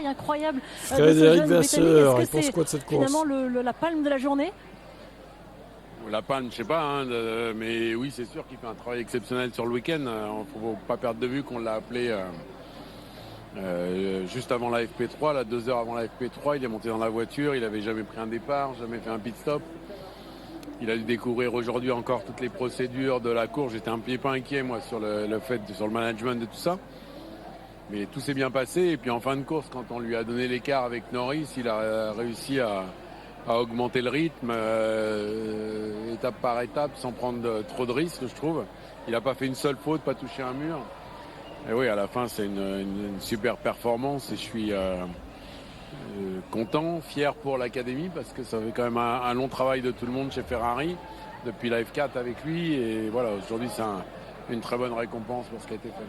incroyable de ce Frédéric jeune Vasseur, Britannique. il Est-ce que pense c'est quoi de cette course? finalement la palme de la journée? La panne, je sais pas, hein, mais oui, c'est sûr qu'il fait un travail exceptionnel sur le week-end. Il ne faut pas perdre de vue qu'on l'a appelé juste avant la FP3, là, 2 heures avant la FP3. Il est monté dans la voiture, il n'avait jamais pris un départ, jamais fait un pit stop. Il a dû découvrir aujourd'hui encore toutes les procédures de la course. J'étais un petit peu inquiet, moi, sur sur le management de tout ça. Mais tout s'est bien passé. Et puis en fin de course, quand on lui a donné l'écart avec Norris, il a réussi à augmenter le rythme étape par étape sans prendre trop de risques, je trouve. Il n'a pas fait une seule faute, pas touché un mur. Et oui, à la fin, c'est une super performance et je suis content, fier pour l'académie parce que ça fait quand même un long travail de tout le monde chez Ferrari depuis la F4 avec lui. Et voilà, aujourd'hui, c'est une très bonne récompense pour ce qui a été fait.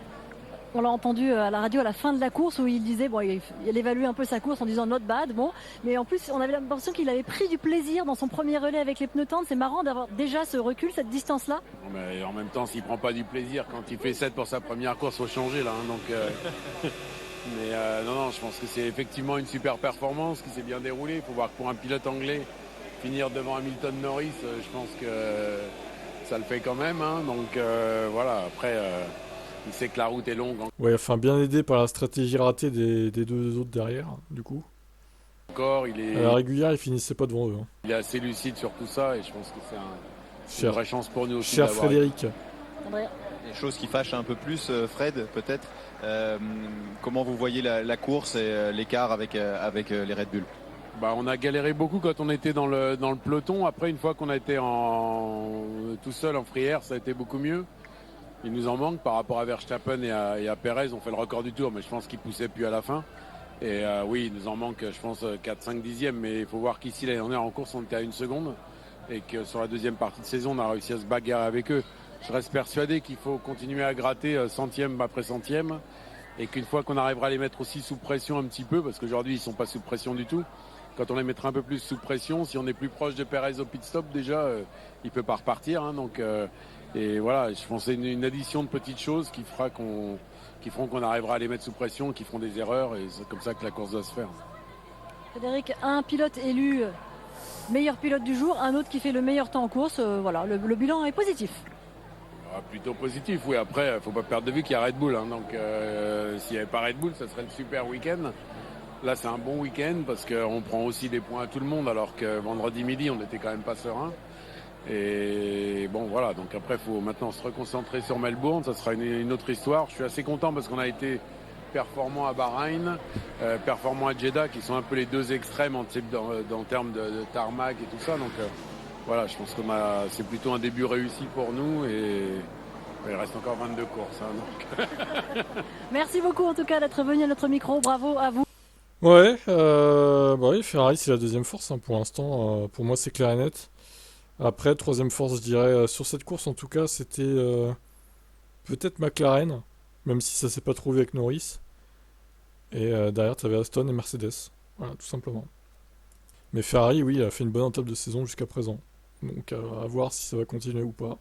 On l'a entendu à la radio à la fin de la course où il disait, bon, il évaluait un peu sa course en disant not bad, bon, mais en plus on avait l'impression qu'il avait pris du plaisir dans son premier relais avec les pneus tendres. C'est marrant d'avoir déjà ce recul, cette distance-là. Mais en même temps, s'il prend pas du plaisir quand il fait 7 pour sa première course, faut changer là. Hein, donc, non, je pense que c'est effectivement une super performance qui s'est bien déroulée. Il faut voir que pour un pilote anglais, finir devant Hamilton Norris, je pense que ça le fait quand même. Hein, donc voilà, après. Il sait que la route est longue. Ouais, enfin bien aidé par la stratégie ratée des deux autres derrière, du coup. Encore, À la régulière, ils finissaient pas devant eux. Hein. Il est assez lucide sur tout ça et je pense que c'est une vraie chance pour nous aussi. Cher Frédéric. Des choses qui fâchent un peu plus, Fred, peut-être. Comment vous voyez la course et l'écart avec les Red Bull? On a galéré beaucoup quand on était dans le peloton. Après, une fois qu'on a été tout seul en free air, ça a été beaucoup mieux. Il nous en manque par rapport à Verstappen et à Perez. On fait le record du tour, mais je pense qu'il poussait plus à la fin. Et oui, il nous en manque, je pense, 4-5 dixièmes. Mais il faut voir qu'ici, l'année dernière, en course, on était à 1 seconde. Et que sur la deuxième partie de saison, on a réussi à se bagarrer avec eux. Je reste persuadé qu'il faut continuer à gratter centième après centième. Et qu'une fois qu'on arrivera à les mettre aussi sous pression un petit peu, parce qu'aujourd'hui, ils ne sont pas sous pression du tout. Quand on les mettra un peu plus sous pression, si on est plus proche de Perez au pit stop, déjà, il ne peut pas repartir. Hein, donc... Et voilà, je pense que c'est une addition de petites choses qui feront qu'on arrivera à les mettre sous pression, qui feront des erreurs, et c'est comme ça que la course doit se faire. Frédéric, un pilote élu meilleur pilote du jour, un autre qui fait le meilleur temps en course, voilà, le bilan est positif. Plutôt positif, oui. Après, il ne faut pas perdre de vue qu'il y a Red Bull. Hein, donc s'il n'y avait pas Red Bull, ça serait le super week-end. Là, c'est un bon week-end parce qu'on prend aussi des points à tout le monde, alors que vendredi midi, on n'était quand même pas serein. Et bon, voilà, donc après, il faut maintenant se reconcentrer sur Melbourne, ça sera une autre histoire. Je suis assez content parce qu'on a été performant à Bahreïn, performant à Jeddah, qui sont un peu les deux extrêmes en termes de tarmac et tout ça. Donc voilà, je pense que c'est plutôt un début réussi pour nous et il reste encore 22 courses. Hein, donc. Merci beaucoup en tout cas d'être venu à notre micro, bravo à vous. Ouais, oui, Ferrari c'est la deuxième force hein, pour l'instant, pour moi c'est clair et net. Après, troisième force, je dirais, sur cette course en tout cas, c'était peut-être McLaren, même si ça s'est pas trouvé avec Norris. Et derrière, tu avais Aston et Mercedes. Voilà, tout simplement. Mais Ferrari, oui, a fait une bonne entame de saison jusqu'à présent. Donc à voir si ça va continuer ou pas.